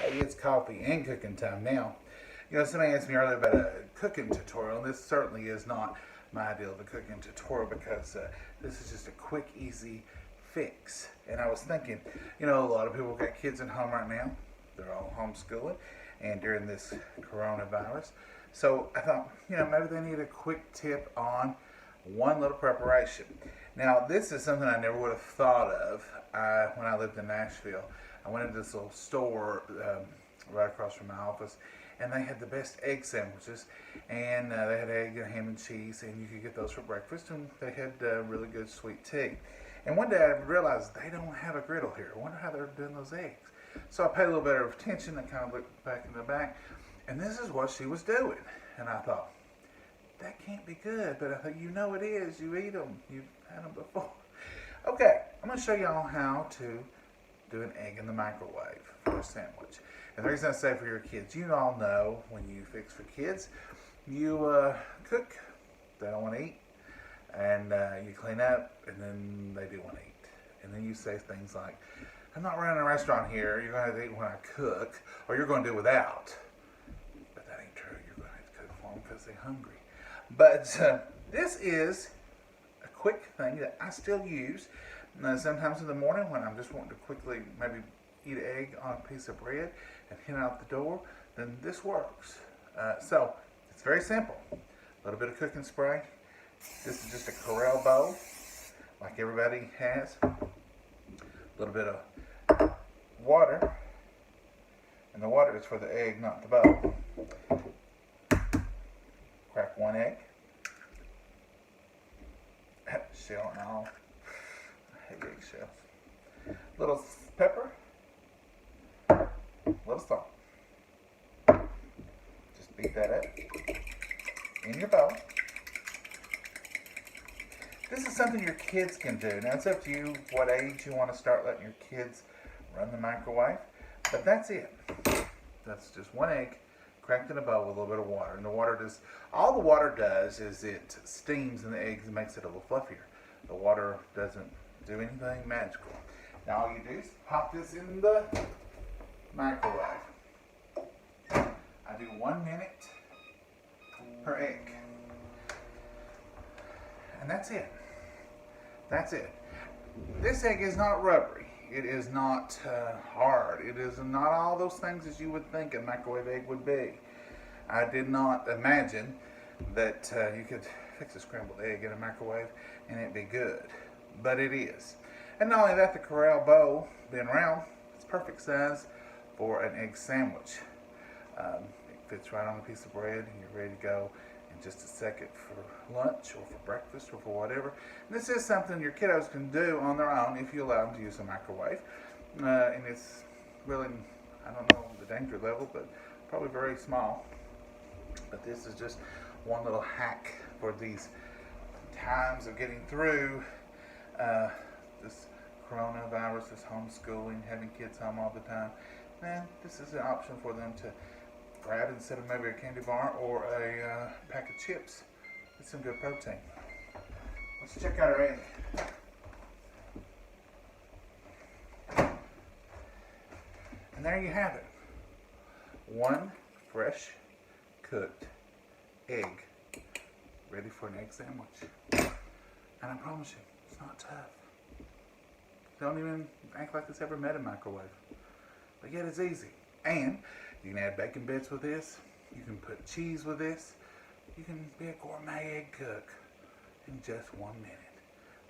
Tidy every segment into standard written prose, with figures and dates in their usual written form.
Hey, it's coffee and cooking time now. You know, somebody asked me earlier about a cooking tutorial, and this certainly is not my ideal of a cooking tutorial because this is just a quick, easy fix. And I was thinking, you know, a lot of people got kids at home right now. They're all homeschooling, and during this coronavirus. So I thought, you know, maybe they need a quick tip on one little preparation. Now, this is something I never would have thought of when I lived in Nashville. I went into this little store right across from my office, and they had the best egg sandwiches, and they had egg and ham and cheese, and you could get those for breakfast, and they had really good sweet tea. And one day I realized they don't have a griddle here. I wonder how they're doing those eggs. So I paid a little bit of attention. I kind of looked back in the back, and this is what she was doing. And I thought, that can't be good, but I thought, you know it is. You eat them. You've had them before. Okay, I'm going to show y'all how to do an egg in the microwave for a sandwich. And the reason I say for your kids, you all know when you fix for kids, you cook, they don't want to eat, and you clean up, and then they do want to eat. And then you say things like, I'm not running a restaurant here, you're going to have to eat when I cook, or you're going to do without. But that ain't true, you're going to have to cook for them because they're hungry. But this is a quick thing that I still use. Sometimes in the morning when I'm just wanting to quickly maybe eat an egg on a piece of bread and head out the door, then this works. So it's very simple. A little bit of cooking spray. This is just a Corelle bowl, like everybody has. A little bit of water, and the water is for the egg, not the bowl. Crack one egg. Shell and all. I hate eggshells. Little pepper. Little salt. Just beat that up in your bowl. This is something your kids can do. Now it's up to you what age you want to start letting your kids run the microwave. But that's it. That's just one egg cracked in a bowl with a little bit of water. And the water does, all the water does is it steams in the eggs and makes it a little fluffier. The water doesn't do anything magical. Now all you do is pop this in the microwave. I do 1 minute per egg. And that's it. That's it. This egg is not rubbery. It is not hard. It is not all those things as you would think a microwave egg would be. I did not imagine that you could fix a scrambled egg in a microwave and it'd be good. But it is. And not only that, the Corelle bowl, being round, it's perfect size for an egg sandwich. It fits right on a piece of bread and you're ready to go in just a second for lunch or for breakfast or for whatever. And this is something your kiddos can do on their own if you allow them to use a microwave. And it's really, I don't know the danger level, but probably very small. But this is just one little hack for these times of getting through this coronavirus, this homeschooling, having kids home all the time. And this is an option for them to grab instead of maybe a candy bar or a pack of chips. Get some good protein. Let's check out our egg. And there you have it. One fresh cooked egg ready for an egg sandwich. And I promise you, it's not tough. Don't even act like it's ever met a microwave. But yet it's easy. And you can add bacon bits with this. You can put cheese with this. You can be a gourmet egg cook in just 1 minute.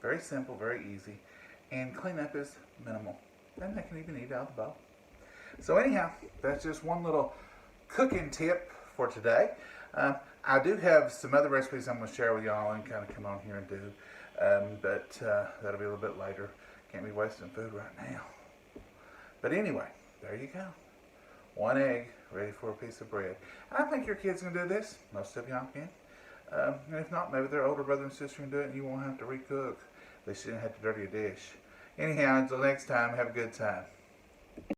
Very simple, very easy. And cleanup is minimal. And they can even eat out of the bowl. So anyhow, that's just one little cooking tip for today. I do have some other recipes I'm going to share with y'all and kind of come on here and do. But that'll be a little bit later. Can't be wasting food right now. But anyway, there you go. One egg ready for a piece of bread. And I think your kids can do this. Most of y'all can. And if not, maybe their older brother and sister can do it and you won't have to recook. They shouldn't have to dirty a dish. Anyhow, until next time, have a good time.